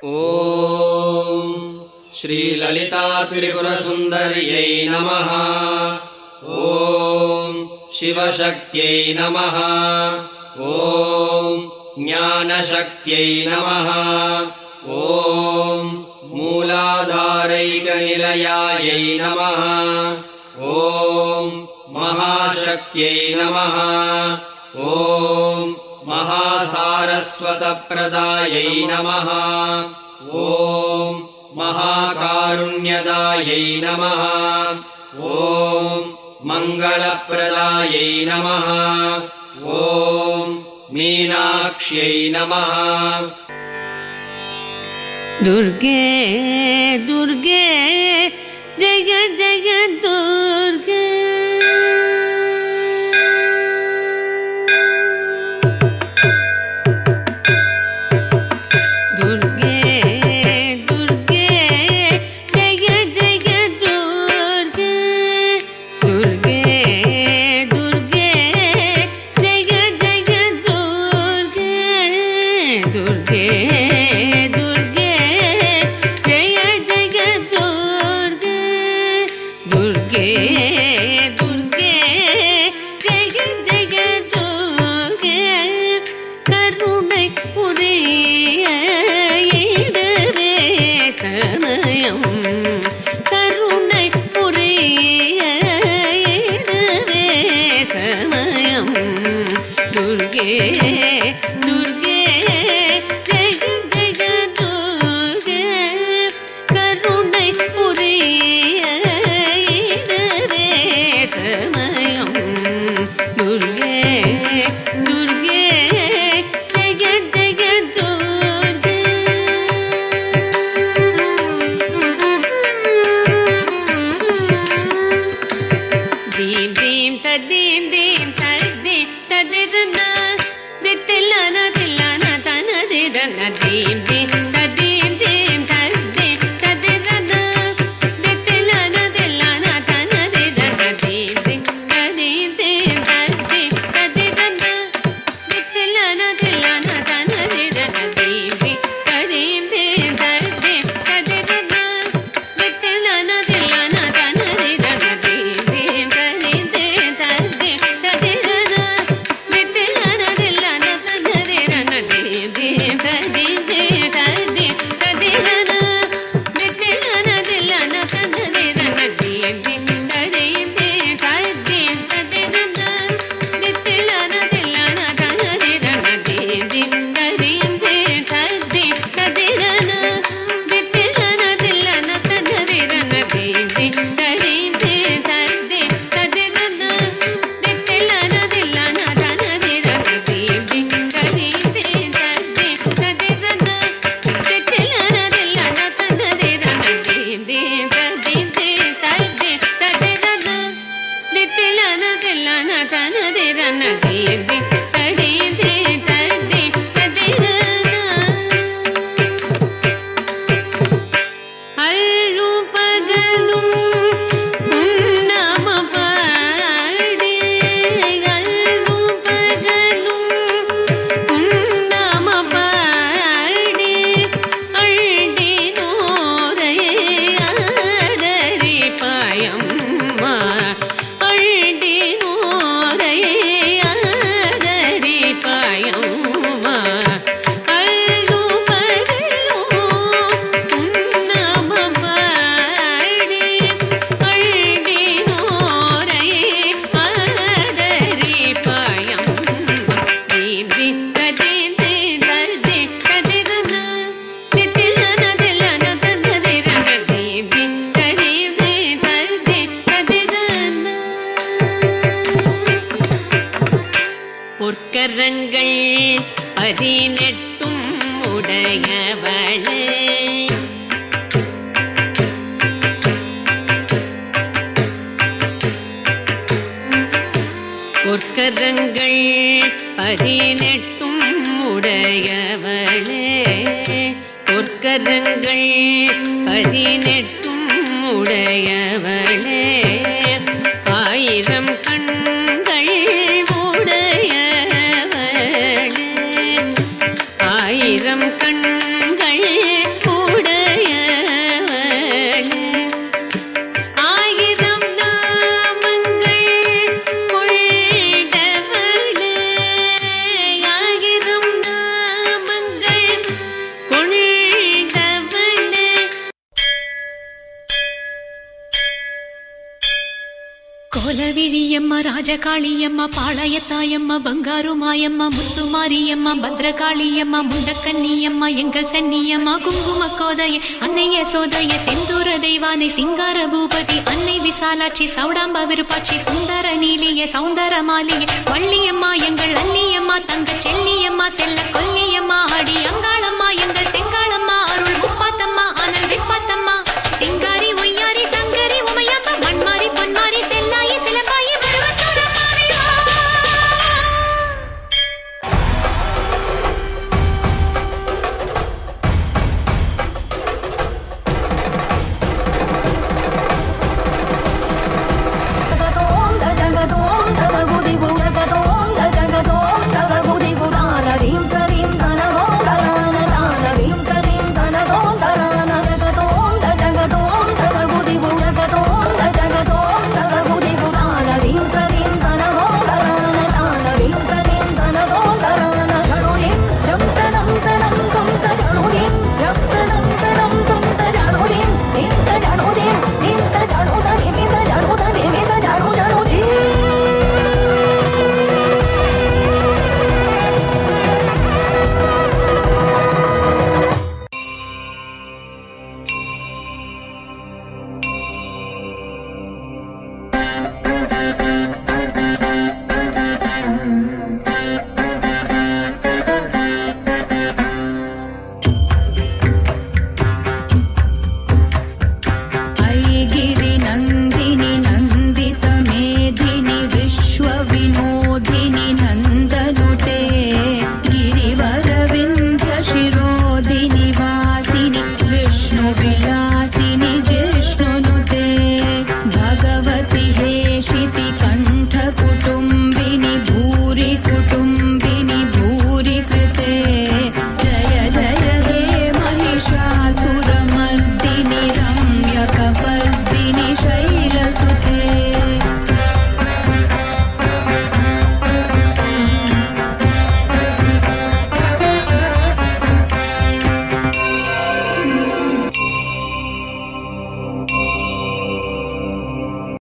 ಓಂ ಶ್ರೀ ಲಲಿತಾ ತ್ರಿಪುರ ಸುಂದರ್ಯೈ ನಮಃ. ಓಂ ಶಿವಶಕ್ತ್ಯೈ ನಮಃ. ಓಂ ಜ್ಞಾನಶಕ್ತ್ಯೈ ನಮಃ. ಓಂ ಮೂಲಾಧಾರೈಕನಿಲಯಾಯೈ ನಮಃ. ಓಂ ಮಹಾಶಕ್ತ್ಯೈ ನಮಃ. ಓಂ ಮಹಾಸಾರಸ್ವತಪ್ರದಾಯೈ ನಮಃ. ಓಂ ಮಹಾಕಾರುಣ್ಯದಾಯೈ ನಮಃ. ಓಂ ಮಂಗಳಪ್ರದಾಯೈ ನಮಃ. ಓಂ ಮೀನಾಕ್ಷ್ಯೈ ನಮಃ. ದುರ್ಗೆ ದುರ್ಗೆ ಜಯ ಜಯ ದುರ್ಗೆ. ஆயிரம் கண்கள் ರುದ್ರವಿಳಿಯಮ್ಮ ರಾಜಕಾಳಿಯಮ್ಮ ಪಾಳಯತಾಯಮ್ಮ ಬಂಗಾರು ಮಾಯಮ್ಮ ಮುತ್ತುಮಾರಿಯಮ್ಮ ಭದ್ರಕಾಳಿಯಮ್ಮ ಮುಂಡಕನ್ನಿಯಮ್ಮ ಎಂಗಲ್ ಸನ್ನಿಯಮ್ಮ ಕುಂಕುಮ ಕೋದಯ ಅನ್ನಯ್ಯ ಸೋದಯ செந்தூர தெய்வானை சிங்கார பூபதி அன்னை விசாலாட்சி சௌடாம்ப விருப்பாட்சி சுந்தர நீலிய சௌந்தர மாலிய வள்ளியம்மா எங்கள் அல்லியம்மா தங்க செல்லியம்மா செல்ல கொல்லியம்மா அடி அங்காளம்மா எங்கள் செங்காளம்மா அருள் முப்பாத்தம்மா அனல் விப்பாத்தம்மா சிங்காரி ஒய்யாரி சங்கரி உமையம்மா மண்மாரி பொன்மாரி செல்லாயி சிலம்பாயி பருவத்தூரம்மாவே வா. गिरिवरविन्ध्य शिरोधिनिवासिनि विष्णुविलासिनि